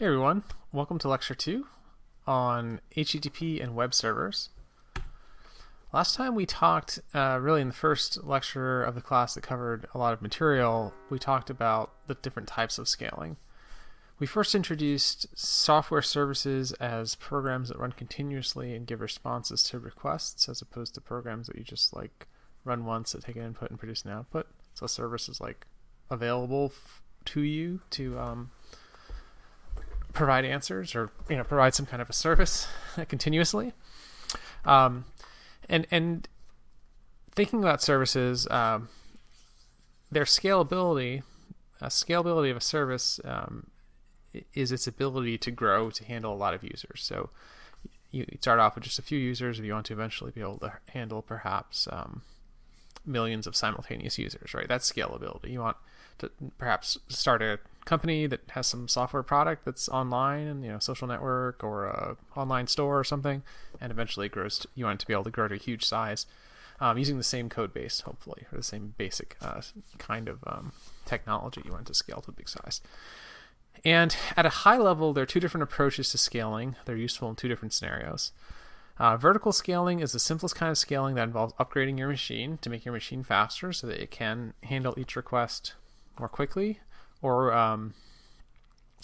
Hey everyone, welcome to Lecture 2 on HTTP and web servers. Last time we talked, really in the first lecture of the class that covered a lot of material, we talked about the different types of scaling. We first introduced software services as programs that run continuously and give responses to requests, as opposed to programs that you just run once that take an input and produce an output. So a service is available to you to provide answers or provide some kind of a service continuously. And thinking about services, their scalability of a service is its ability to grow to handle a lot of users. So you start off with just a few users if you want to eventually be able to handle perhaps millions of simultaneous users, right? That's scalability. You want to perhaps start a company that has some software product that's online and social network or a online store or something, and eventually it grows. You want it to be able to grow to a huge size using the same code base, hopefully, or the same basic kind of technology. You want it to scale to a big size. And at a high level, there are two different approaches to scaling. They're useful in two different scenarios. Vertical scaling is the simplest kind of scaling that involves upgrading your machine to make your machine faster so that it can handle each request more quickly, or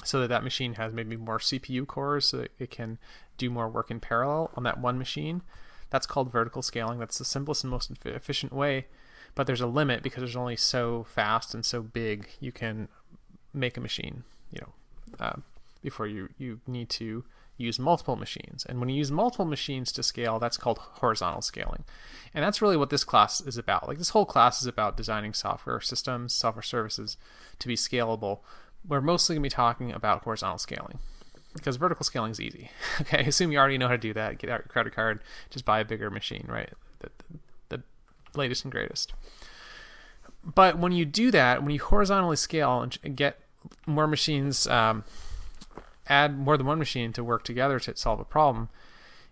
so that machine has maybe more CPU cores so that it can do more work in parallel on that one machine. That's called vertical scaling. That's the simplest and most efficient way, but there's a limit because there's only so fast and so big you can make a machine, before you need to use multiple machines. And when you use multiple machines to scale, that's called horizontal scaling. And that's really what this class is about. This whole class is about designing software systems, software services to be scalable. We're mostly going to be talking about horizontal scaling because vertical scaling is easy. Okay, assume you already know how to do that. Get out your credit card, just buy a bigger machine, right? The latest and greatest. But when you do that, when you horizontally scale and get more machines, add more than one machine to work together to solve a problem,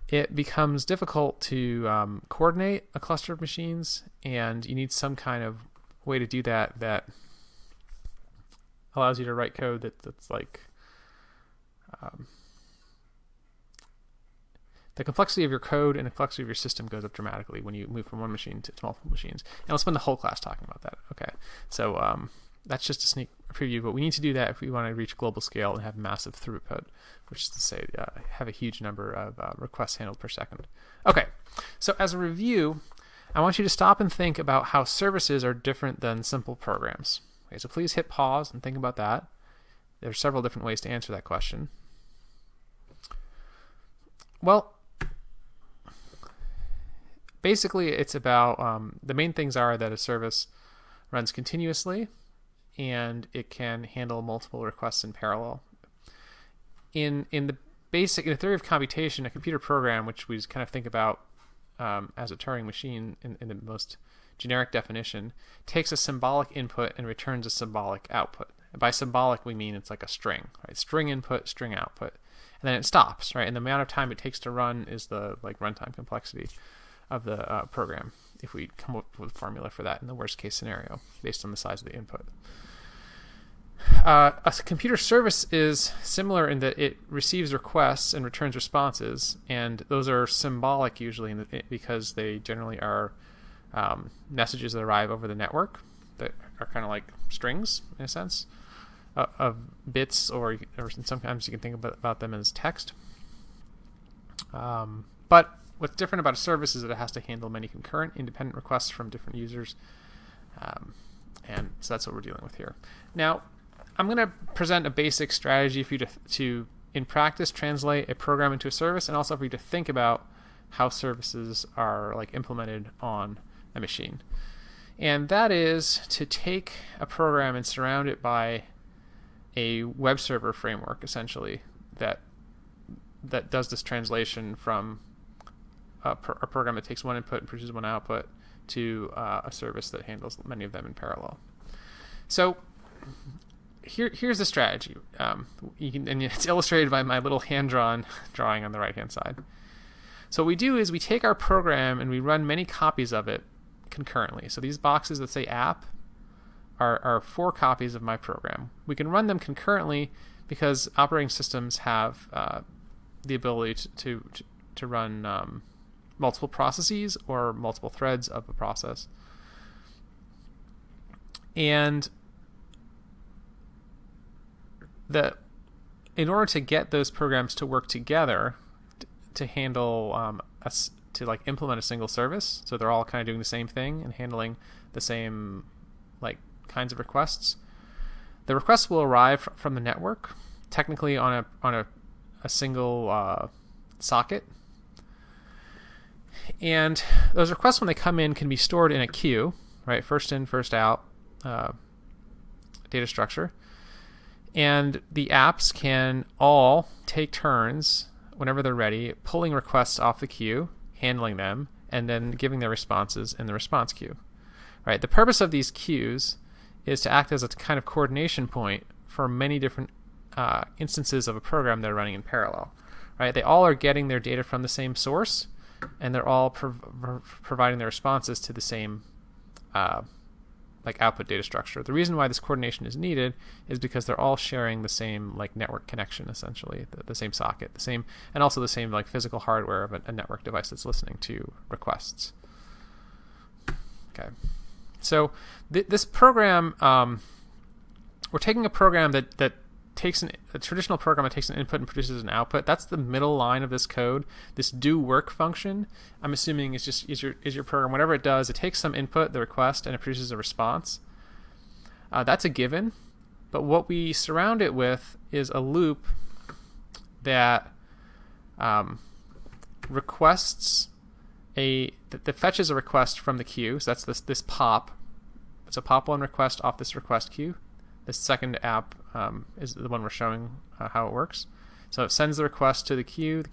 it becomes difficult to coordinate a cluster of machines, and you need some kind of way to do that that allows you to write code that's the complexity of your code and the complexity of your system goes up dramatically when you move from one machine to multiple machines. And I'll spend the whole class talking about that. Okay, so that's just a sneak preview, but we need to do that if we want to reach global scale and have massive throughput, which is to say have a huge number of requests handled per second. Okay, so as a review, I want you to stop and think about how services are different than simple programs. Okay, so please hit pause and think about that. There are several different ways to answer that question. Well, basically it's about, the main things are that a service runs continuously, and it can handle multiple requests in parallel. In the theory of computation, a computer program, which we just kind of think about as a Turing machine in the most generic definition, takes a symbolic input and returns a symbolic output. And by symbolic, we mean it's like a string, right? String input, string output, and then it stops, right? And the amount of time it takes to run is the runtime complexity of the program, if we come up with a formula for that in the worst case scenario based on the size of the input. A computer service is similar in that it receives requests and returns responses, and those are symbolic usually because they generally are messages that arrive over the network that are kind of like strings in a sense of bits, or sometimes you can think about them as text. But what's different about a service is that it has to handle many concurrent, independent requests from different users, and so that's what we're dealing with here. Now, I'm going to present a basic strategy for you to, in practice, translate a program into a service, and also for you to think about how services are implemented on a machine. And that is to take a program and surround it by a web server framework, essentially, that does this translation from a program that takes one input and produces one output to a service that handles many of them in parallel. So here's the strategy. And it's illustrated by my little hand-drawn drawing on the right-hand side. So what we do is we take our program and we run many copies of it concurrently. So these boxes that say app are 4 copies of my program. We can run them concurrently because operating systems have the ability to run multiple processes or multiple threads of a process. And in order to get those programs to work together to handle to like implement a single service, so they're all kind of doing the same thing and handling the same like kinds of requests, the requests will arrive from the network, technically on a single socket. And those requests, when they come in, can be stored in a queue, right? First in, first out data structure. And the apps can all take turns whenever they're ready, pulling requests off the queue, handling them, and then giving their responses in the response queue. Right? The purpose of these queues is to act as a kind of coordination point for many different instances of a program that are running in parallel. Right? They all are getting their data from the same source, and they're all providing their responses to the same like output data structure. The reason why this coordination is needed is because they're all sharing the same like network connection, essentially, the same socket, the same, and also the same like physical hardware of a network device that's listening to requests. Okay, so this program, we're taking a program that takes a traditional program that takes an input and produces an output. That's the middle line of this code. This do work function, I'm assuming, is your program. Whatever it does, it takes some input, the request, and it produces a response. That's a given. But what we surround it with is a loop that requests that fetches a request from the queue. So that's this pop. It's a pop1 request off this request queue. This second app is the one we're showing how it works. So it sends the request to the queue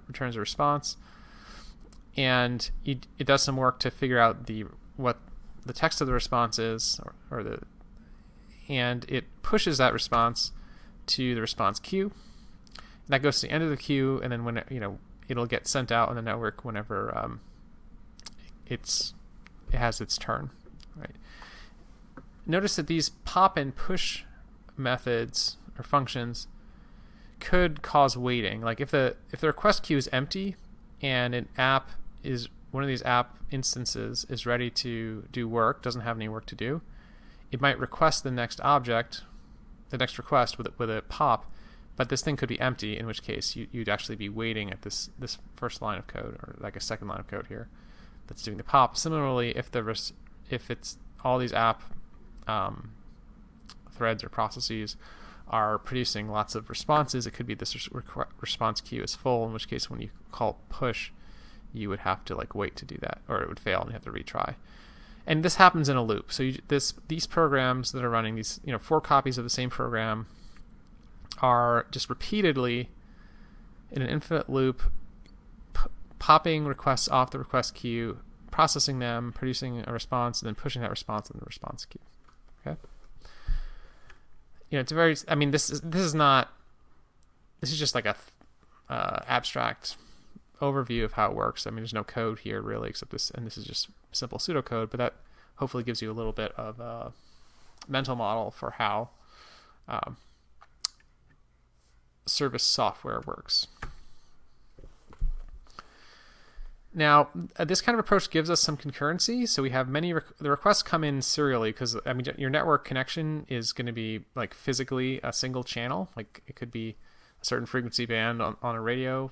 returns a response, and it does some work to figure out what the text of the response is, and it pushes that response to the response queue. And that goes to the end of the queue, and then when it'll get sent out on the network whenever it has its turn. Right. Notice that these pop and push methods or functions could cause waiting. Like if the request queue is empty and one of these app instances is ready to do work, doesn't have any work to do, it might request the next request with a pop, but this thing could be empty, in which case you'd actually be waiting at this first line of code, or like a second line of code here that's doing the pop. Similarly, if it's all these app threads or processes are producing lots of responses, it could be this response queue is full, in which case when you call push, you would have to like wait to do that, or it would fail and you have to retry. And this happens in a loop. So these programs that are running, these 4 copies of the same program, are just repeatedly in an infinite loop popping requests off the request queue, processing them, producing a response, and then pushing that response in the response queue. Okay. It's very. I mean, this is just like a abstract overview of how it works. I mean, there's no code here really, except this, and this is just simple pseudocode. But that hopefully gives you a little bit of a mental model for how service software works. Now, this kind of approach gives us some concurrency. So we have the requests come in serially, because I mean, your network connection is going to be like physically a single channel. Like it could be a certain frequency band on a radio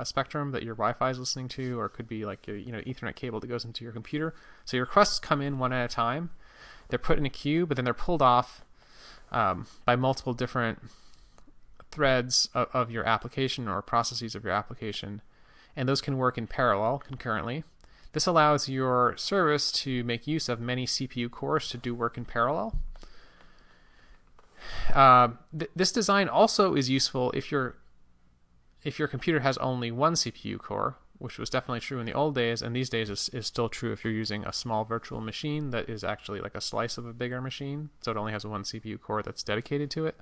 spectrum that your Wi-Fi is listening to, or it could be like a Ethernet cable that goes into your computer. So your requests come in one at a time. They're put in a queue, but then they're pulled off by multiple different threads of your application or processes of your application. And those can work in parallel, concurrently. This allows your service to make use of many CPU cores to do work in parallel. This design also is useful if your computer has only one CPU core, which was definitely true in the old days, and these days is still true if you're using a small virtual machine that is actually like a slice of a bigger machine, so it only has one CPU core that's dedicated to it.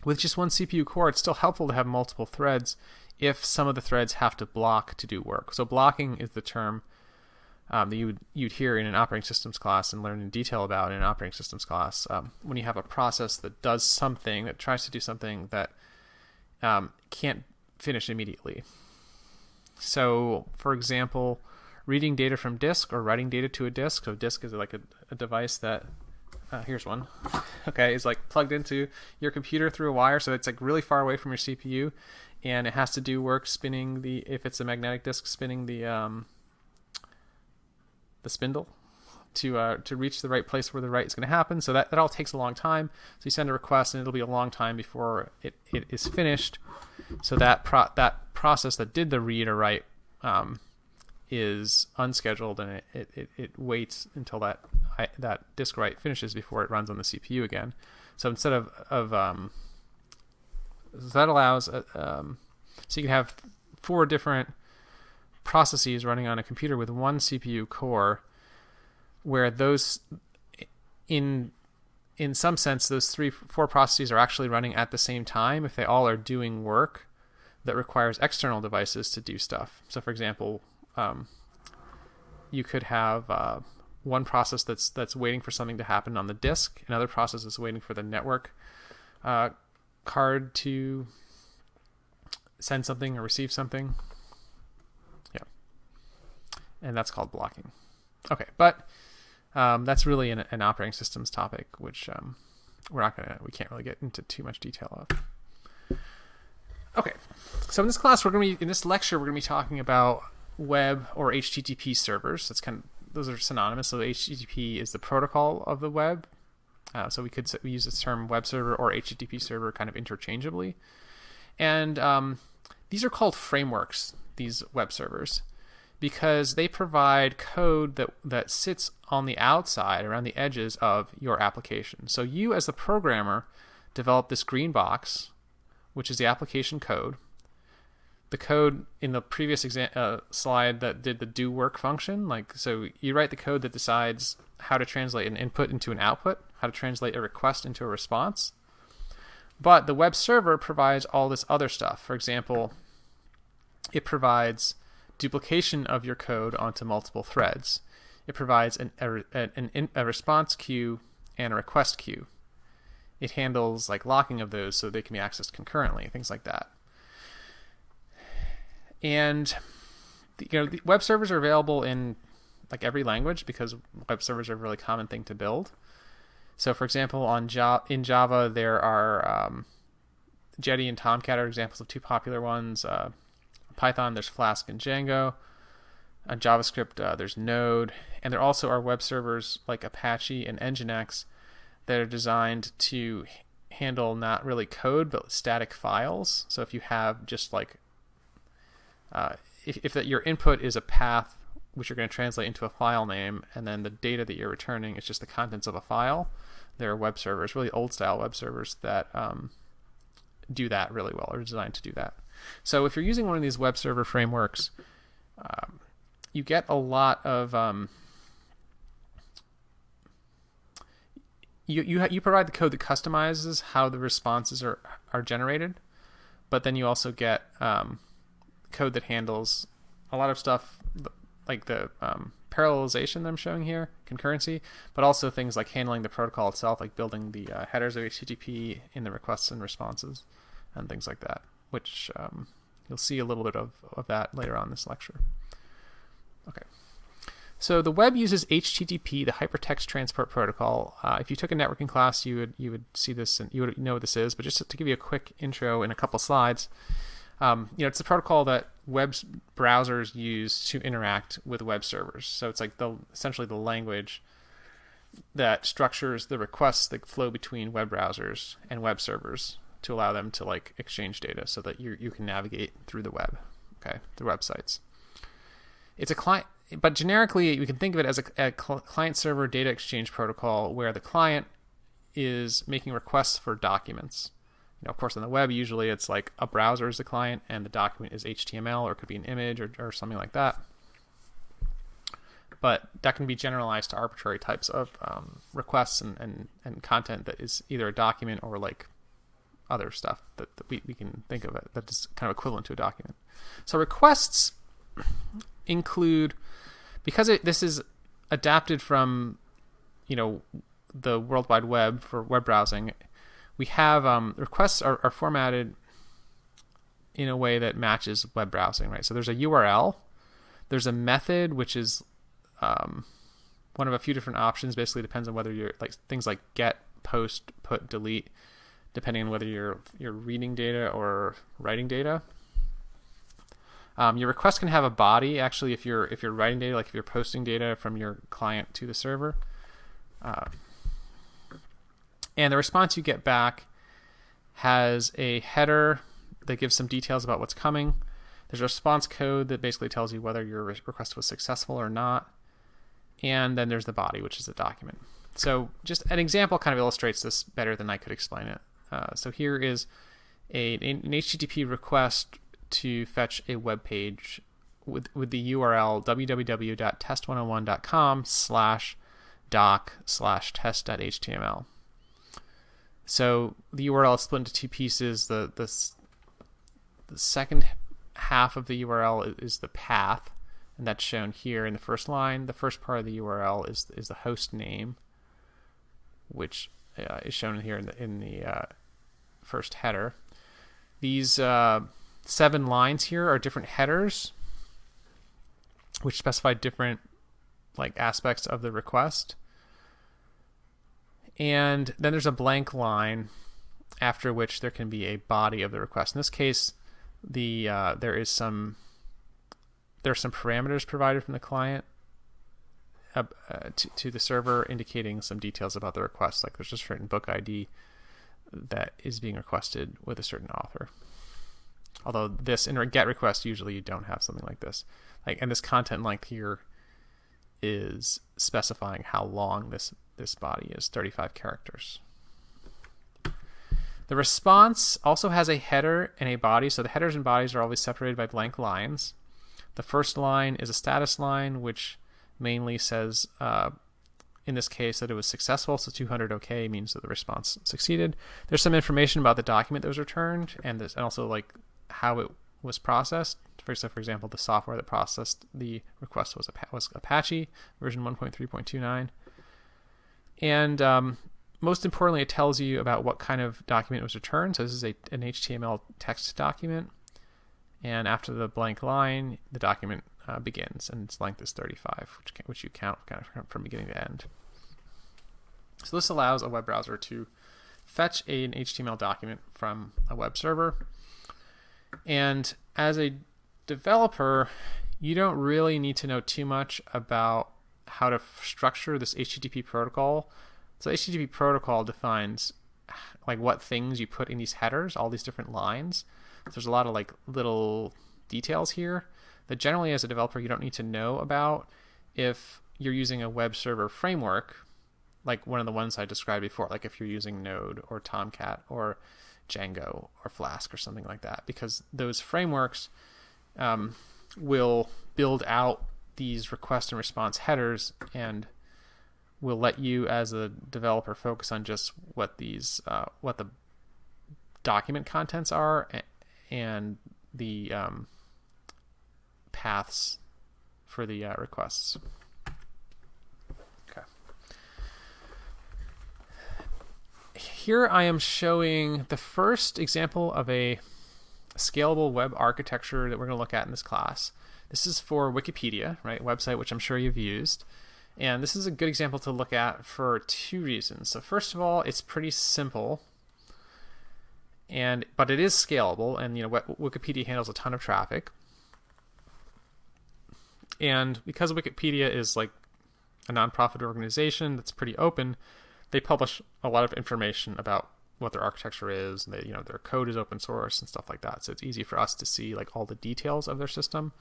With just one CPU core, it's still helpful to have multiple threads if some of the threads have to block to do work. So blocking is the term that you'd hear in an operating systems class and learn in detail about in an operating systems class. When you have a process that does something, that tries to do something that can't finish immediately. So, for example, reading data from disk or writing data to a disk. So disk is like a device that, here's one, okay, is like plugged into your computer through a wire. So it's like really far away from your CPU, and it has to do work spinning if it's a magnetic disk, spinning the spindle to reach the right place where the write is going to happen. So that all takes a long time. So you send a request, and it'll be a long time before it is finished. So that process that did the read or write is unscheduled, and it waits until that disk write finishes before it runs on the CPU again. So instead of so that allows so you can have 4 different processes running on a computer with one CPU core, where those in some sense those 4 processes are actually running at the same time if they all are doing work that requires external devices to do stuff. So for example, you could have one process that's waiting for something to happen on the disk, another process is waiting for the network card to send something or receive something. Yeah, and that's called blocking. Okay, but that's really an operating systems topic, which we can't really get into too much detail of. Okay, so in this lecture we're gonna be talking about web or HTTP servers. Those are synonymous. So HTTP is the protocol of the web. So we use this term web server or HTTP server kind of interchangeably. And these are called frameworks, these web servers, because they provide code that sits on the outside, around the edges of your application. So you as the programmer develop this green box, which is the application code. The code in the previous slide that did the do work function, so you write the code that decides how to translate an input into an output, how to translate a request into a response. But the web server provides all this other stuff. For example, it provides duplication of your code onto multiple threads. It provides a response queue and a request queue. It handles like locking of those so they can be accessed concurrently, things like that. And the web servers are available in like every language because web servers are a really common thing to build. So for example, in Java there are Jetty and Tomcat are examples of 2 popular ones. Python, there's Flask and Django. On JavaScript, there's Node. And there also are web servers like Apache and Nginx that are designed to handle not really code, but static files. So if you have just like, if your input is a path which you're going to translate into a file name, and then the data that you're returning is just the contents of a file, there are web servers, really old-style web servers that do that really well, or designed to do that. So if you're using one of these web server frameworks, you get a lot of you provide the code that customizes how the responses are generated, but then you also get code that handles a lot of stuff like the parallelization that I'm showing here, concurrency, but also things like handling the protocol itself, like building the headers of HTTP in the requests and responses and things like that, which you'll see a little bit of that later on in this lecture. Okay. So the web uses HTTP, the Hypertext Transport Protocol. If you took a networking class, you would see this and you would know what this is. But just to give you a quick intro in a couple slides, it's a protocol that web browsers use to interact with web servers. So it's like essentially the language that structures the requests that flow between web browsers and web servers to allow them to like exchange data so that you can navigate through the web, okay, the websites. It's a client, but generically we can think of it as a client-server data exchange protocol where the client is making requests for documents. Of course, on the web, usually it's like a browser is the client and the document is HTML, or it could be an image or something like that. But that can be generalized to arbitrary types of requests and content that is either a document or like other stuff that we can think of it that is kind of equivalent to a document. So requests include because this is adapted from, the World Wide Web for web browsing, we have requests are formatted in a way that matches web browsing, right? So there's a URL, there's a method, which is one of a few different options. Basically depends on whether you're things like get, post, put, delete, depending on whether you're reading data or writing data. Your request can have a body, actually, if you're writing data, like if you're posting data from your client to the server. And the response you get back has a header that gives some details about what's coming. There's a response code that basically tells you whether your request was successful or not. And then there's the body, which is the document. So just an example kind of illustrates this better than I could explain it. So here is an HTTP request to fetch a web page with the URL www.test101.com/doc/test.html. So the URL is split into two pieces. The second half of the URL is the path, and that's shown here in the first line. The first part of the URL is the host name, which is shown here in the first header. These 7 lines here are different headers, which specify different aspects of the request. And then there's a blank line after which there can be a body of the request. In this case, there are some parameters provided from the client to the server indicating some details about the request. Like there's a certain book ID that is being requested with a certain author. Although this in a GET request, usually you don't have something like this. And this content length here is specifying how long this body is, 35 characters. The response also has a header and a body. So the headers and bodies are always separated by blank lines. The first line is a status line, which mainly says, in this case, that it was successful. So 200 OK means that the response succeeded. There's some information about the document that was returned and also how it was processed. For example, the software that processed the request was Apache version 1.3.29. And most importantly, it tells you about what kind of document was returned. So this is an HTML text document. And after the blank line, the document begins, and its length is 35, which you count kind of from beginning to end. So this allows a web browser to fetch an HTML document from a web server. And as a developer, you don't really need to know too much about how to structure this HTTP protocol. So HTTP protocol defines what things you put in these headers, all these different lines. So there's a lot of little details here that generally as a developer you don't need to know about if you're using a web server framework, like one of the ones I described before, like if you're using Node or Tomcat or Django or Flask or something like that, because those frameworks will build out these request and response headers and will let you as a developer focus on just what the document contents are and the paths for the requests. Okay. Here I am showing the first example of a scalable web architecture that we're going to look at in this class. This is for Wikipedia, right? Website which I'm sure you've used. And this is a good example to look at for 2 reasons. So first of all, it's pretty simple, but it is scalable, and Wikipedia handles a ton of traffic. And because Wikipedia is a nonprofit organization that's pretty open, they publish a lot of information about what their architecture is, and their code is open source and stuff like that. So it's easy for us to see all the details of their system.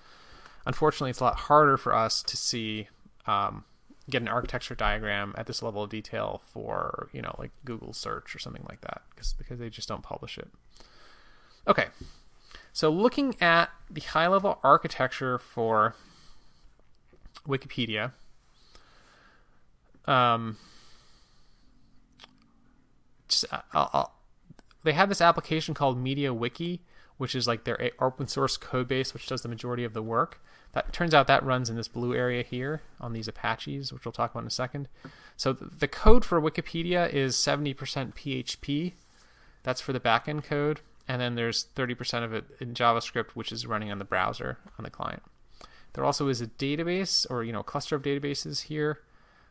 Unfortunately, it's a lot harder for us to see get an architecture diagram at this level of detail for Google search or something like that, because they just don't publish it. Okay, so looking at the high-level architecture for Wikipedia, they have this application called MediaWiki, which is like their open source code base, which does the majority of the work. That turns out that runs in this blue area here on these Apaches, which we'll talk about in a second. So the code for Wikipedia is 70% PHP. That's for the backend code. And then there's 30% of it in JavaScript, which is running on the browser on the client. There also is a database, or a cluster of databases here.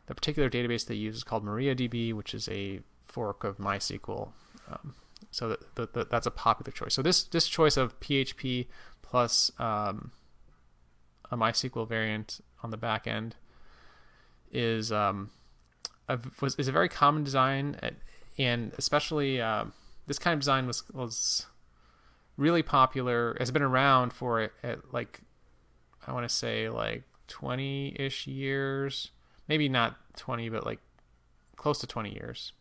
The particular database they use is called MariaDB, which is a fork of MySQL. So that's a popular choice. So this choice of PHP plus a MySQL variant on the back end is a very common design, and especially this kind of design was really popular. Has been around for like, I want to say like 20-ish years, maybe not 20, but like close to 20 years.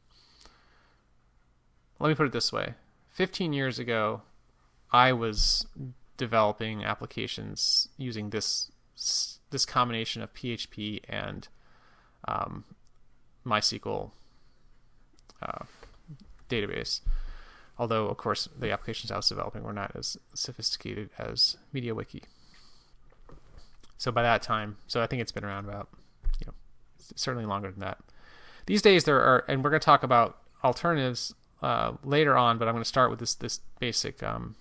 Let me put it this way. 15 years ago, I was developing applications using this combination of PHP and MySQL database. Although, of course, the applications I was developing were not as sophisticated as MediaWiki. So by that time, I think it's been around about, certainly longer than that. These days there are, and we're going to talk about alternatives later on, but I'm going to start with this basic. You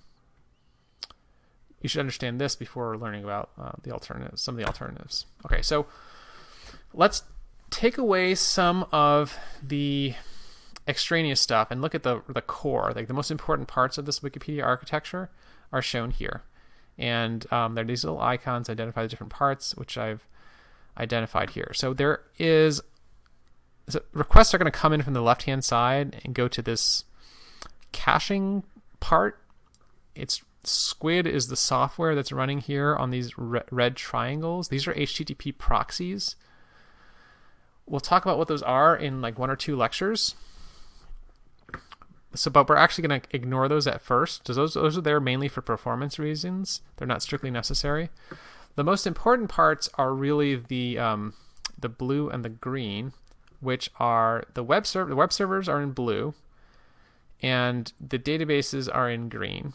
should understand this before learning about the alternatives, some of the alternatives. Okay, so let's take away some of the extraneous stuff and look at the core. Like the most important parts of this Wikipedia architecture are shown here, and there are these little icons identify the different parts, which I've identified here. So requests are going to come in from the left-hand side and go to this caching part. Squid is the software that's running here on these red triangles. These are HTTP proxies. We'll talk about what those are in like 1 or 2 lectures. But we're actually going to ignore those at first. Those are there mainly for performance reasons. They're not strictly necessary. The most important parts are really the blue and the green, which are the web server. The web servers are in blue, and the databases are in green.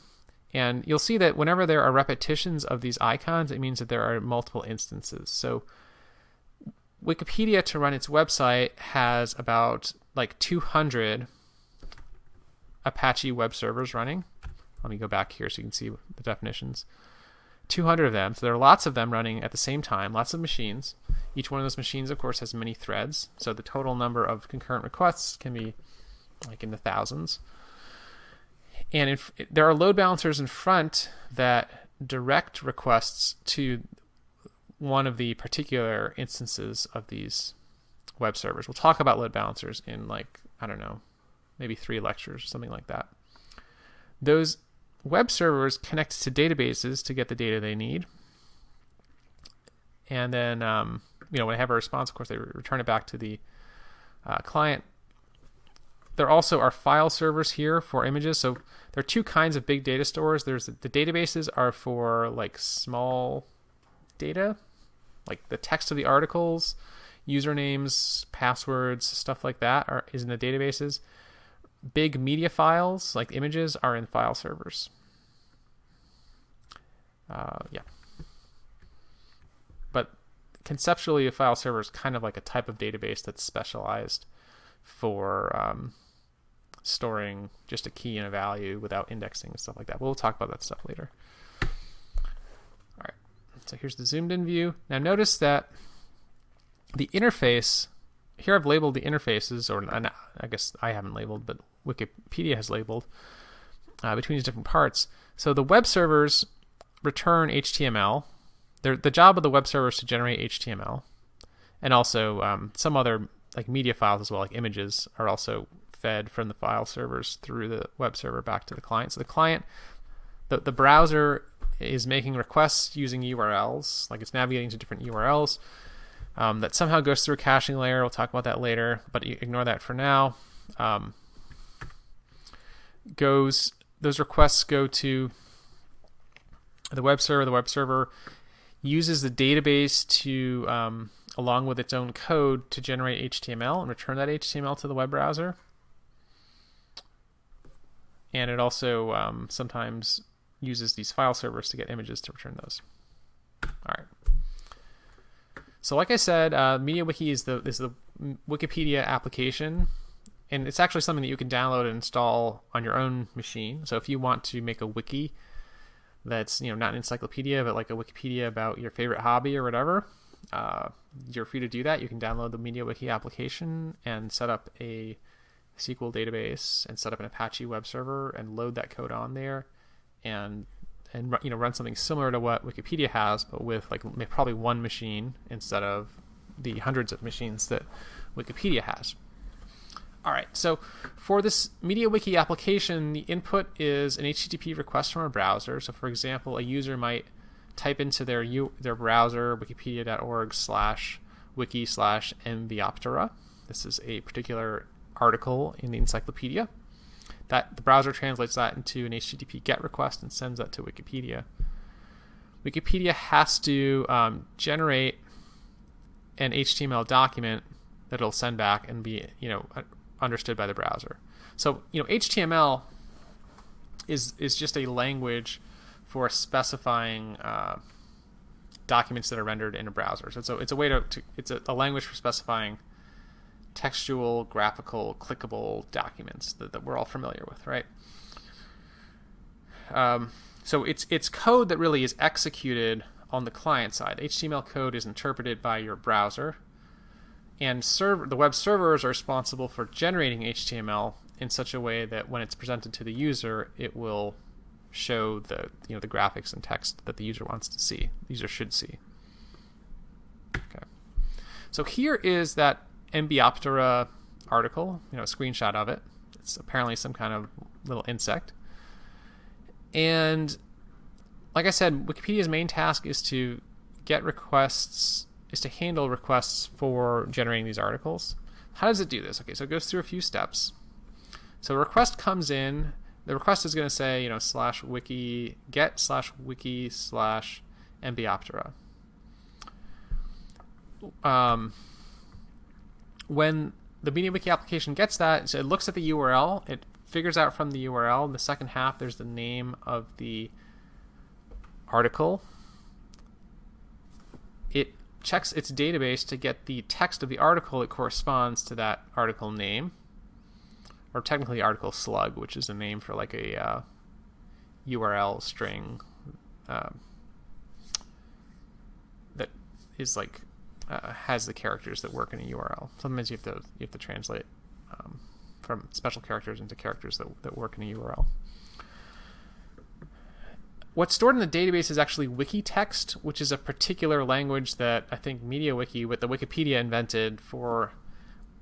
And you'll see that whenever there are repetitions of these icons, it means that there are multiple instances. So Wikipedia, to run its website, has about like 200 Apache web servers running. Let me go back here so you can see the definitions. 200 of them. So there are lots of them running at the same time, lots of machines. Each one of those machines, of course, has many threads. So the total number of concurrent requests can be like in the thousands. And there are load balancers in front that direct requests to one of the particular instances of these web servers. We'll talk about load balancers in like, I don't know, maybe 3 lectures, something like that. Those web servers connect to databases to get the data they need. And then, when they have a response, of course, they return it back to the client. There also are file servers here for images. So there are 2 kinds of big data stores. There's the databases are for like small data, like the text of the articles, usernames, passwords, stuff like that is in the databases. Big media files, like images, are in file servers. But conceptually, a file server is kind of like a type of database that's specialized for storing just a key and a value without indexing and stuff like that. We'll talk about that stuff later. All right, so here's the zoomed in view. Now notice that the interface, here I've labeled the interfaces, or I guess I haven't labeled, but Wikipedia has labeled between these different parts. So the web servers return HTML. The job of the web server is to generate HTML, and also some other like media files as well, like images, are also fed from the file servers through the web server back to the client. So the client, the browser is making requests using URLs, like it's navigating to different URLs. That somehow goes through a caching layer. We'll talk about that later, but ignore that for now. Those requests go to the web server. The web server uses the database to, along with its own code, to generate HTML and return that HTML to the web browser. and it also sometimes uses these file servers to get images to return those. All right. So like I said, MediaWiki is the Wikipedia application, and it's actually something that you can download and install on your own machine. So if you want to make a wiki that's not an encyclopedia, but like a Wikipedia about your favorite hobby or whatever, you're free to do that. You can download the MediaWiki application and set up a SQL database and set up an Apache web server and load that code on there, and run something similar to what Wikipedia has, but with like probably one machine instead of the hundreds of machines that Wikipedia has. All right, so for this MediaWiki application, the input is an HTTP request from a browser. So for example, a user might type into their browser wikipedia.org/wiki/mbioptera. This is a particular article in the encyclopedia. That the browser translates that into an HTTP GET request and sends that to Wikipedia. Wikipedia has to generate an HTML document that it'll send back and be understood by the browser. So HTML is just a language for specifying documents that are rendered in a browser. So it's a way it's a language for specifying textual, graphical, clickable documents that we're all familiar with, right? So it's code that really is executed on the client side. HTML code is interpreted by your browser, and the web servers are responsible for generating HTML in such a way that when it's presented to the user, it will show the the graphics and text that the user wants to see. The user should see. Okay. So here is that Mbioptera article, a screenshot of it. It's apparently some kind of little insect. And like I said, Wikipedia's main task is to handle requests for generating these articles. How does it do this? Okay, so it goes through a few steps. So a request comes in. The request is going to say, /wiki get/wiki/Mbioptera. When the MediaWiki application gets that, so it looks at the URL, it figures out from the URL, in the second half there's the name of the article. It checks its database to get the text of the article that corresponds to that article name, or technically article slug, which is a name for like a URL string that is like has the characters that work in a URL. Sometimes you have to translate from special characters into characters that work in a URL. What's stored in the database is actually wiki text, which is a particular language that I think MediaWiki with the Wikipedia invented for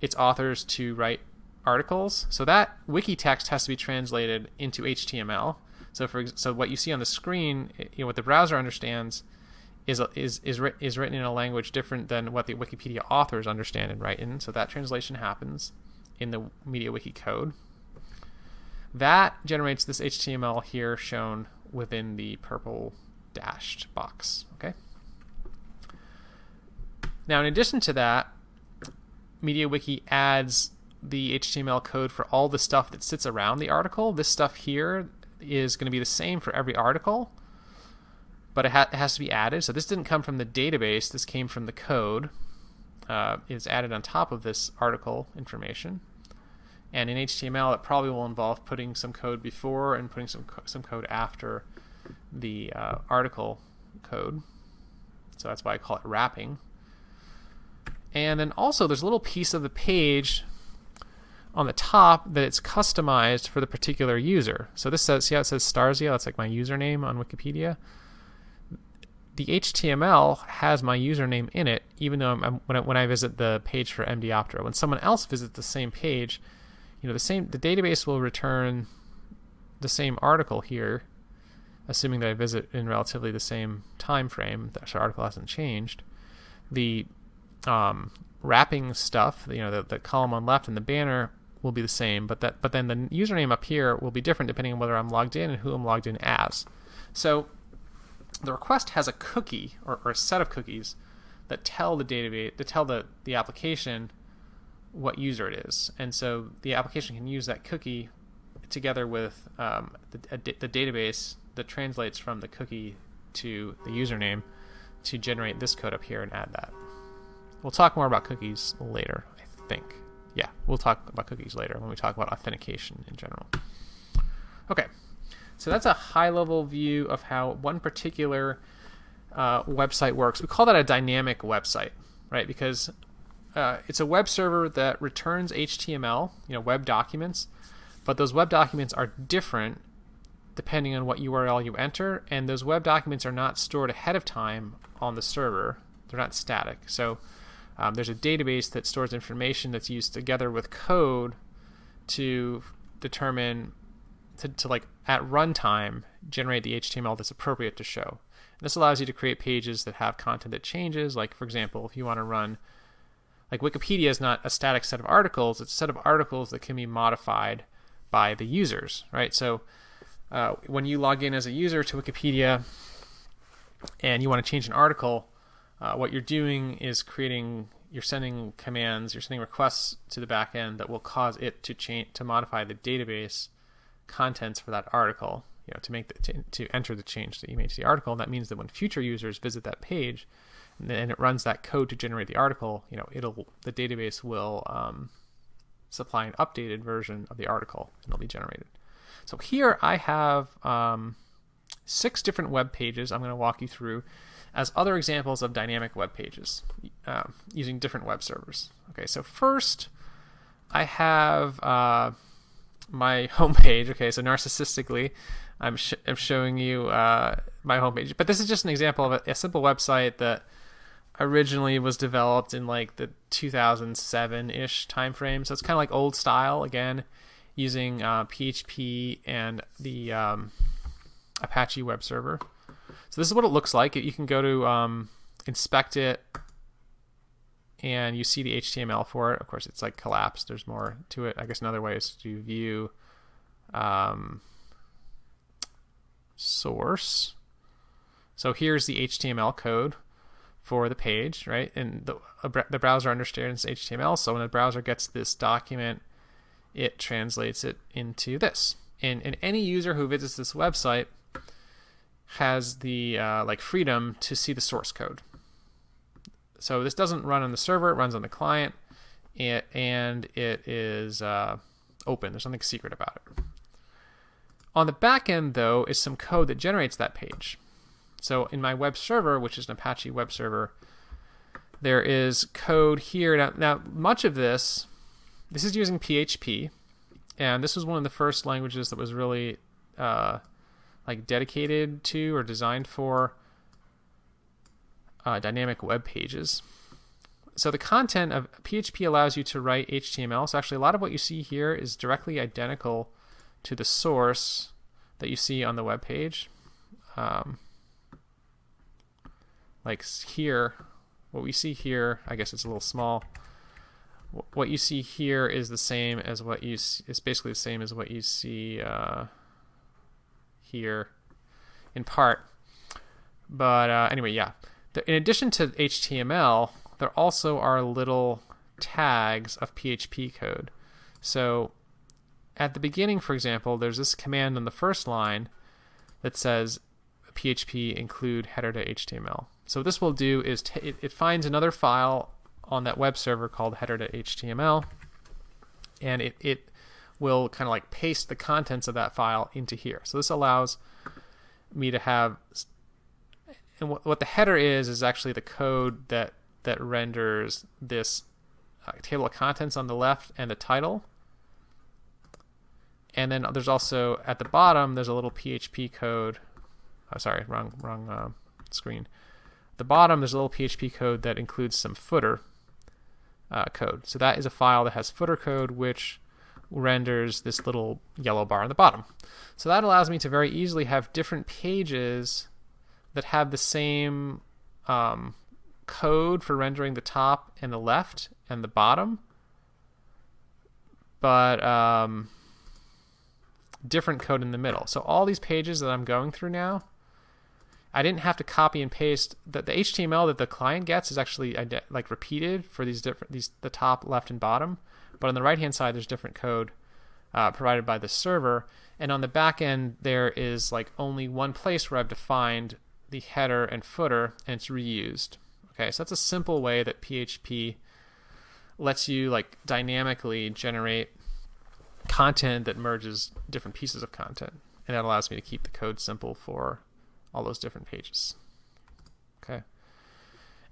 its authors to write articles. So that wiki text has to be translated into HTML. So what you see on the screen, what the browser understands is written in a language different than what the Wikipedia authors understand and write in. So that translation happens in the MediaWiki code. That generates this HTML here shown within the purple dashed box. Okay. Now, in addition to that, MediaWiki adds the HTML code for all the stuff that sits around the article. This stuff here is going to be the same for every article, but it has to be added. So this didn't come from the database. This came from the code. It's added on top of this article information. And in HTML, it probably will involve putting some code before and putting some code after the article code. So that's why I call it wrapping. And then also there's a little piece of the page on the top that it's customized for the particular user. So this says, see how it says Starzia? That's like my username on Wikipedia. The HTML has my username in it, even though when I visit the page for Mdioptera. When someone else visits the same page, the database will return the same article here, assuming that I visit in relatively the same time frame. That article hasn't changed. The wrapping stuff, the column on left and the banner will be the same, but then the username up here will be different depending on whether I'm logged in and who I'm logged in as. So the request has a cookie or a set of cookies that tell the database, the application what user it is, and so the application can use that cookie together with the database that translates from the cookie to the username to generate this code up here and add that. We'll talk more about cookies later, I think. Yeah, we'll talk about cookies later when we talk about authentication in general. Okay, so that's a high-level view of how one particular website works. We call that a dynamic website, right? Because it's a web server that returns HTML, web documents, but those web documents are different depending on what URL you enter, and those web documents are not stored ahead of time on the server. They're not static. So there's a database that stores information that's used together with code to determine, to like at runtime, generate the HTML that's appropriate to show. And this allows you to create pages that have content that changes. Like, for example, if you want to run, like Wikipedia is not a static set of articles, it's a set of articles that can be modified by the users, right? So when you log in as a user to Wikipedia and you want to change an article, what you're doing is you're sending commands, you're sending requests to the back end that will cause it to modify the database contents for that article, to enter the change that you made to the article. And that means that when future users visit that page and it runs that code to generate the article, the database will supply an updated version of the article and it'll be generated. So here I have 6 different web pages I'm going to walk you through as other examples of dynamic web pages using different web servers. Okay, so first I have my homepage. Okay, so narcissistically, I'm showing you my homepage. But this is just an example of a simple website that originally was developed in like the 2007-ish timeframe. So it's kind of like old style, again, using PHP and the Apache web server. So this is what it looks like. You can go to inspect it, and you see the HTML for it. Of course, it's like collapsed. There's more to it. I guess another way is to view source. So here's the HTML code for the page, right? And the browser understands HTML. So when the browser gets this document, it translates it into this. And any user who visits this website has the freedom to see the source code. So this doesn't run on the server, it runs on the client, and it is open. There's nothing secret about it. On the back end, though, is some code that generates that page. So in my web server, which is an Apache web server, there is code here. Now much of this is using PHP, and this was one of the first languages that was really dedicated to or designed for dynamic web pages. So the content of PHP allows you to write HTML. So actually a lot of what you see here is directly identical to the source that you see on the web page. Like here, what we see here, I guess it's a little small. What you see here is the same as what you see, it's basically the same as what you see here in part. But anyway, yeah. In addition to HTML, there also are little tags of PHP code. So at the beginning, for example, there's this command on the first line that says PHP include header.html. So what this will do is it finds another file on that web server called header.html, and it will kind of like paste the contents of that file into here. So this allows me to have, and what the header is actually the code that renders this table of contents on the left and the title. And then there's also at the bottom there's a little PHP code. Oh, sorry, wrong screen. At the bottom there's a little PHP code that includes some footer code. So that is a file that has footer code which renders this little yellow bar on the bottom. So that allows me to very easily have different pages that have the same code for rendering the top and the left and the bottom, but different code in the middle. So all these pages that I'm going through now, I didn't have to copy and paste. The HTML that the client gets is actually repeated for the top, left, and bottom. But on the right-hand side, there's different code provided by the server. And on the back end, there is like only one place where I've defined the header and footer, and it's reused. Okay, so that's a simple way that PHP lets you like dynamically generate content that merges different pieces of content. And that allows me to keep the code simple for all those different pages. Okay.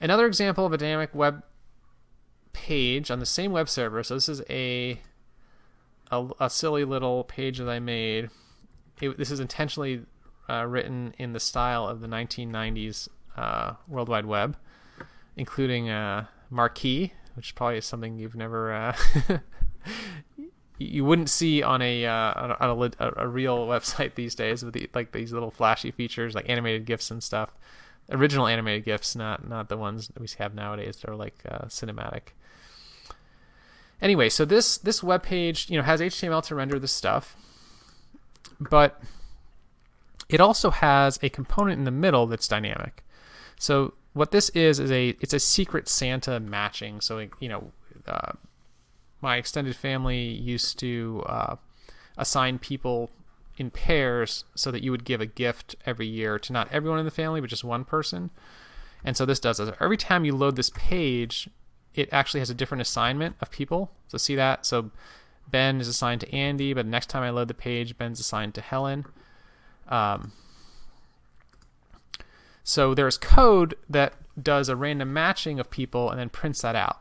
Another example of a dynamic web page on the same web server. So this is a silly little page that I made. This is intentionally written in the style of the 1990s World Wide Web, including marquee, which probably is something you've never you wouldn't see on a real website these days, with these little flashy features like animated GIFs and stuff. Original animated GIFs, not the ones that we have nowadays that are like cinematic. Anyway, so this web page, has HTML to render this stuff, but it also has a component in the middle that's dynamic. So what this is it's a secret Santa matching. So my extended family used to assign people in pairs so that you would give a gift every year to not everyone in the family, but just one person. And so this does this. Every time you load this page, it actually has a different assignment of people. So see that? So Ben is assigned to Andy, but next time I load the page, Ben's assigned to Helen. So there's code that does a random matching of people and then prints that out.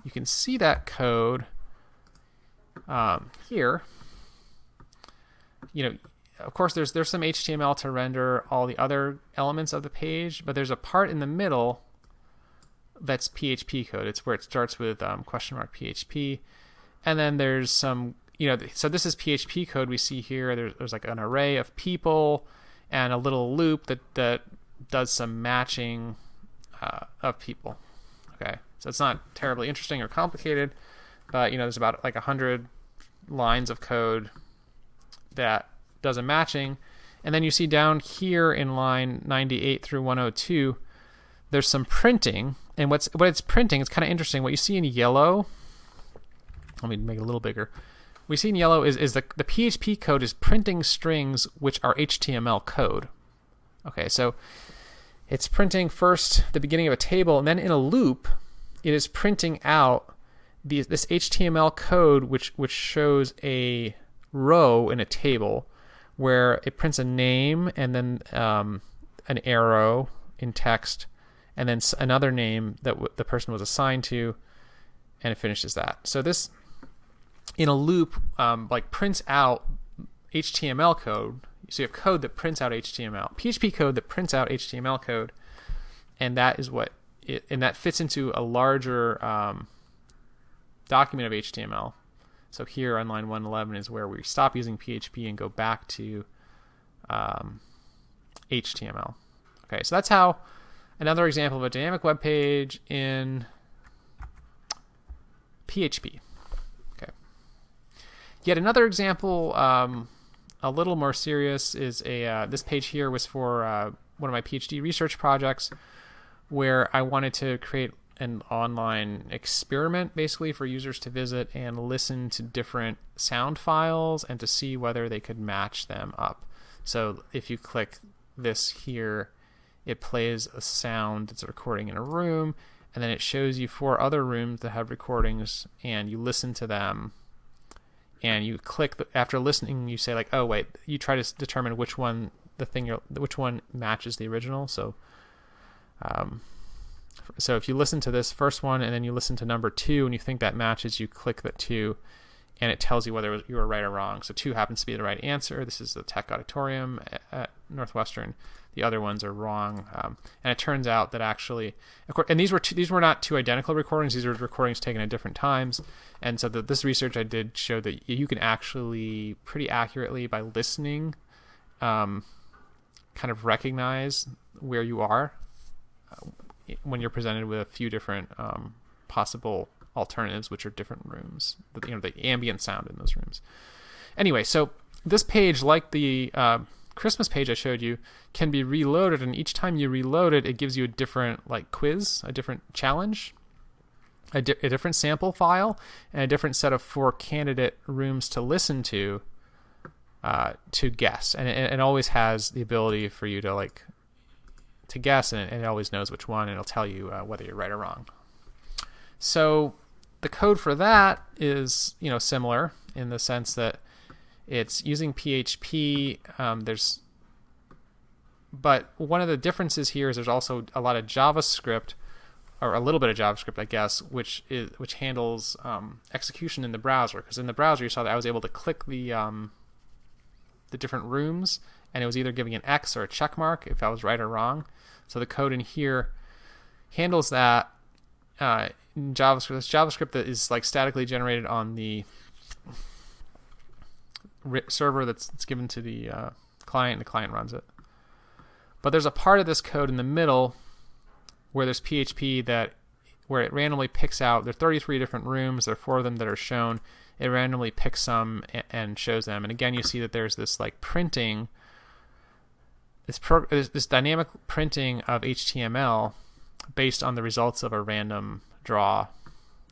You can see that code here. Of course, there's some HTML to render all the other elements of the page, but there's a part in the middle that's PHP code. It's where it starts with question mark PHP, and then there's some, so this is PHP code we see here. There's like an array of people and a little loop that does some matching of people. Okay, so it's not terribly interesting or complicated, but there's about like 100 lines of code that does a matching. And then you see down here in line 98 through 102, there's some printing. And what it's printing, it's kind of interesting. What you see in yellow, let me make it a little bigger. What you see in yellow is the PHP code is printing strings which are HTML code. Okay, so it's printing first the beginning of a table, and then in a loop, it is printing out this HTML code which shows a row in a table where it prints a name and then an arrow in text and then another name that the person was assigned to, and it finishes that. So this in a loop prints out HTML code. So you have code that prints out HTML, PHP code that prints out HTML code, and that is and that fits into a larger document of HTML. So here on line 111 is where we stop using PHP and go back to HTML. Okay, so that's how another example of a dynamic web page in PHP. Okay. Yet another example, a little more serious, is this page here was for one of my PhD research projects where I wanted to create an online experiment basically for users to visit and listen to different sound files and to see whether they could match them up. So if you click this here, it plays a sound that's a recording in a room, and then it shows you 4 other rooms that have recordings, and you listen to them, and you click after listening, you say like, oh wait, you try to determine which one which one matches the original. So if you listen to this first one and then you listen to number 2 and you think that matches, you click that 2 and it tells you whether you were right or wrong. So 2 happens to be the right answer. This is the Tech Auditorium at Northwestern. The other ones are wrong. And it turns out that actually, and these were not 2 identical recordings. These were recordings taken at different times. And so this research I did showed that you can actually pretty accurately, by listening, kind of recognize where you are when you're presented with a few different possible alternatives, which are different rooms, the ambient sound in those rooms. Anyway, so this page, like the Christmas page I showed you, can be reloaded, and each time you reload it, it gives you a different quiz, a different challenge. a different sample file and a different set of 4 candidate rooms to listen to guess. And it always has the ability for you to guess, and it always knows which one, and it'll tell you whether you're right or wrong. So the code for that is similar in the sense that it's using PHP. But one of the differences here is there's also a lot of JavaScript, or a little bit of JavaScript, I guess, which handles execution in the browser. Because in the browser, you saw that I was able to click the different rooms, and it was either giving an X or a check mark if I was right or wrong. So the code in here handles that in JavaScript. It's JavaScript that is statically generated on the server that's given to the client, and the client runs it. But there's a part of this code in the middle where there's PHP where it randomly picks out. There are 33 different rooms. There are 4 of them that are shown. It randomly picks some and shows them. And again, you see that there's this printing, this dynamic printing of HTML based on the results of a random draw,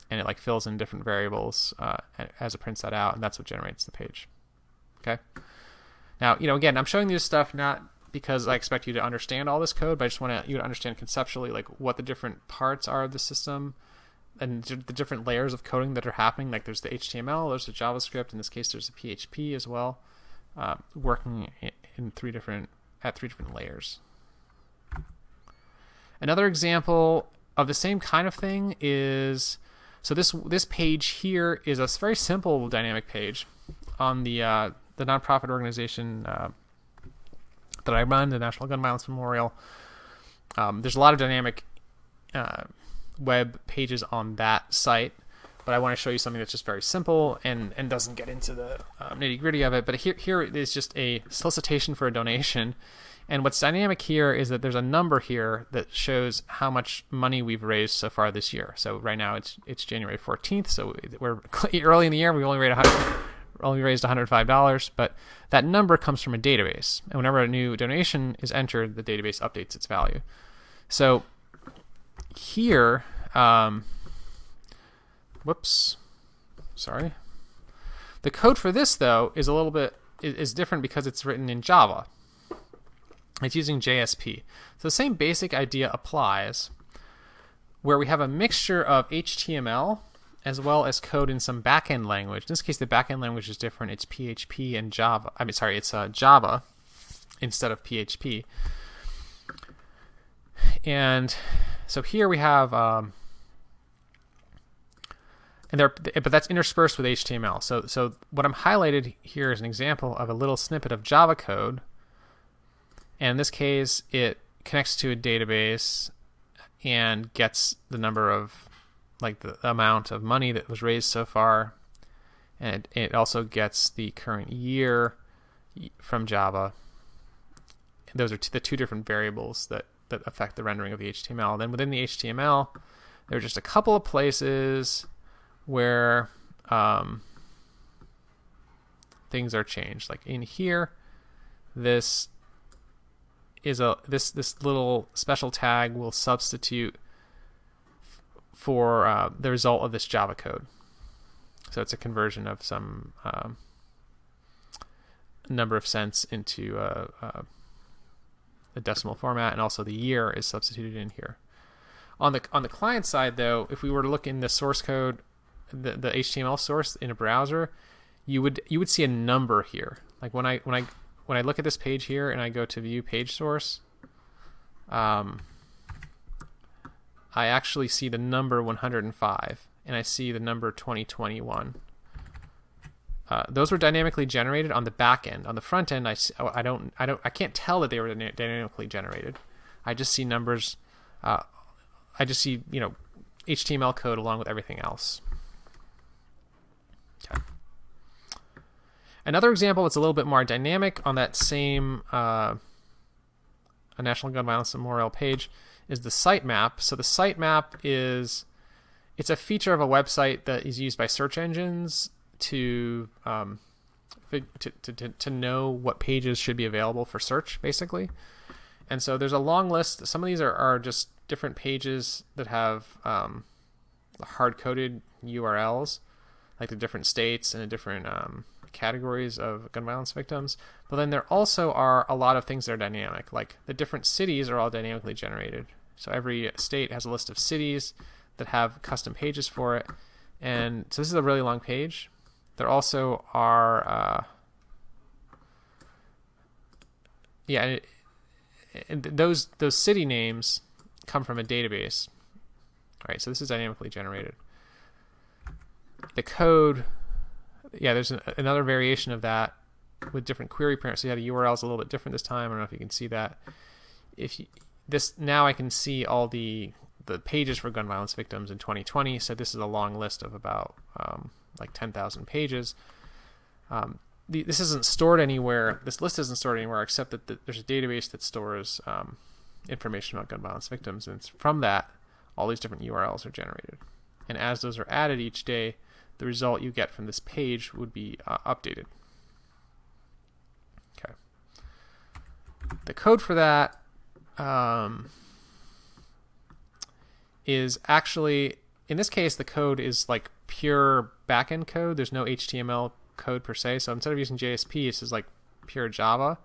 and it fills in different variables as it prints that out, and that's what generates the page. Okay. Now, again, I'm showing you this stuff not because I expect you to understand all this code, but I just want you to understand conceptually what the different parts are of the system and the different layers of coding that are happening. There's the HTML, there's the JavaScript. In this case, there's the PHP as well, working in 3 different layers. Another example of the same kind of thing is, so this page here is a very simple dynamic page on the nonprofit organization that I run, the National Gun Violence Memorial. There's a lot of dynamic web pages on that site, but I want to show you something that's just very simple and doesn't get into the nitty-gritty of it. But here is just a solicitation for a donation, and what's dynamic here is that there's a number here that shows how much money we've raised so far this year. So right now it's January 14th, so we're early in the year. We only raised $105, but that number comes from a database, and whenever a new donation is entered, the database updates its value. So here, the code for this though is a little bit is different because it's written in Java. It's using JSP. So the same basic idea applies, where we have a mixture of HTML as well as code in some backend language. In this case, the backend language is different. It's PHP and Java. It's Java instead of PHP. And so here we have, but that's interspersed with HTML. So what I'm highlighted here is an example of a little snippet of Java code. And in this case, it connects to a database and gets the number of, the amount of money that was raised so far. And it also gets the current year from Java. Those are the 2 different variables that affect the rendering of the HTML. Then within the HTML, there are just a couple of places where things are changed. Like in here, this little special tag will substitute for the result of this Java code. So it's a conversion of some number of cents into a decimal format, and also the year is substituted in here. On the client side, though, if we were to look in the source code, the HTML source in a browser, you would see a number here. Like when I look at this page here and I go to view page source, I actually see the number 105 and I see the number 2021. Those were dynamically generated on the back end. On the front end, I can't tell that they were dynamically generated. I just see numbers. I just see HTML code along with everything else. Okay. Another example that's a little bit more dynamic on that same a National Gun Violence Memorial page is the sitemap. So the sitemap it's a feature of a website that is used by search engines to know what pages should be available for search, basically. And so there's a long list. Some of these are just different pages that have the hard-coded URLs, like the different states and the different categories of gun violence victims. But then there also are a lot of things that are dynamic, like the different cities are all dynamically generated. So every state has a list of cities that have custom pages for it. And so this is a really long page. There also are, and those city names come from a database. All right, so this is dynamically generated. The code, there's another variation of that with different query parents. So the URL is a little bit different this time. I don't know if you can see that. Now I can see all the pages for gun violence victims in 2020. So this is a long list of about like 10,000 pages. This isn't stored anywhere. This list isn't stored anywhere except that there's a database that stores information about gun violence victims, and it's from that all these different URLs are generated. And as those are added each day, the result you get from this page would be updated. Okay. The code for that is actually, in this case, the code is like pure backend code. There's no HTML code per se. So instead of using JSP, this is like pure Java.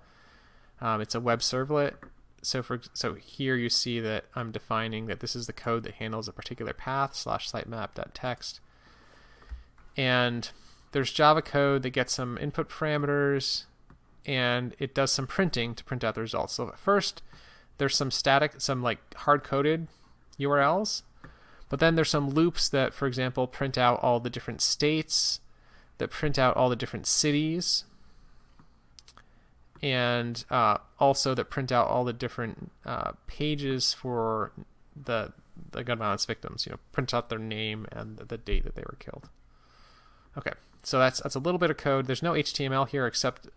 It's a web servlet. So here you see that I'm defining that this is the code that handles a particular path /sitemap.txt. And there's Java code that gets some input parameters, and it does some printing to print out the results. So at first, there's some like hard-coded URLs, but then there's some loops that, for example, print out all the different states, that print out all the different cities, and also that print out all the different pages for the gun violence victims. Print out their name and the date that they were killed. Okay, so that's a little bit of code. There's no HTML here except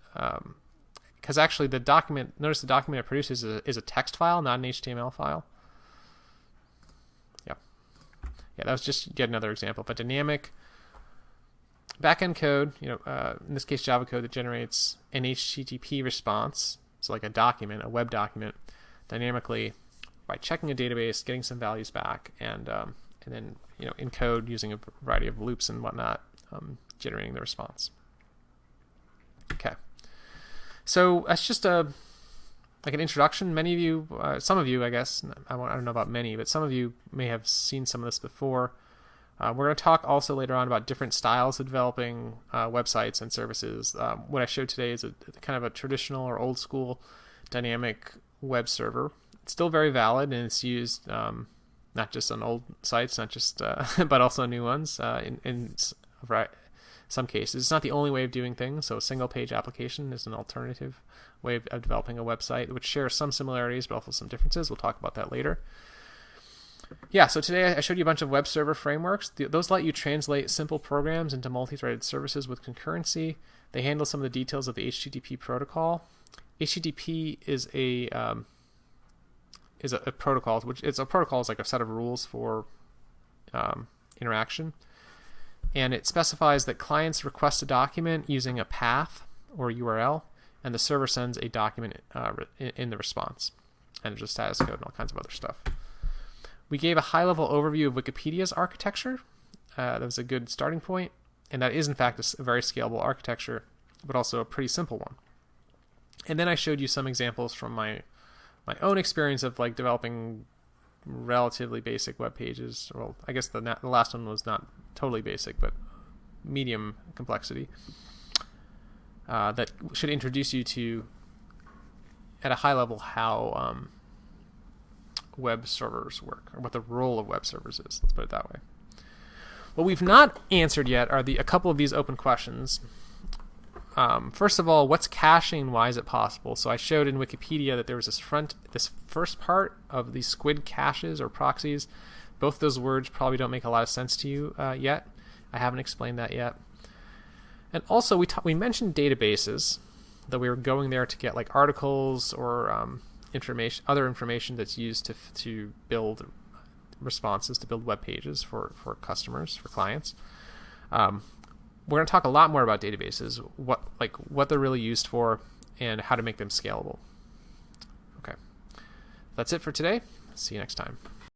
because actually the document. Notice the document it produces is a text file, not an HTML file. Yeah, that was just yet another example of a dynamic backend code, in this case Java code that generates an HTTP response, so like a document, a web document, dynamically by checking a database, getting some values back, and then in code using a variety of loops and whatnot, generating the response. Okay, so that's just like an introduction. Many of you, some of you, I guess, I don't know about many, but some of you may have seen some of this before. We're going to talk also later on about different styles of developing websites and services. What I showed today is a kind of a traditional or old school dynamic web server. It's still very valid, and it's used not just on old sites, not just but also new ones in some cases. It's not the only way of doing things. So a single page application is an alternative way of developing a website, which shares some similarities but also some differences. We'll talk about that later. Yeah, so today I showed you a bunch of web server frameworks. Those let you translate simple programs into multi-threaded services with concurrency. They handle some of the details of the HTTP protocol. HTTP is a protocol, which is like a set of rules for interaction, and it specifies that clients request a document using a path or URL, and the server sends a document in the response. And there's a status code and all kinds of other stuff. We gave a high-level overview of Wikipedia's architecture. That was a good starting point, and that is in fact a very scalable architecture, but also a pretty simple one. And then I showed you some examples from my own experience of like developing relatively basic web pages. Well, I guess the last one was not totally basic, but medium complexity. That should introduce you to, at a high level, how web servers work, or what the role of web servers is. Let's put it that way. What we've not answered yet are a couple of these open questions. First of all, what's caching? Why is it possible? So I showed in Wikipedia that there was this first part of these squid caches or proxies. Both those words probably don't make a lot of sense to you yet. I haven't explained that yet. And also we mentioned databases, that we were going there to get like articles or other information that's used to build responses, to build web pages for customers, for clients. We're going to talk a lot more about databases, what they're really used for, and how to make them scalable. Okay, that's it for today. See you next time.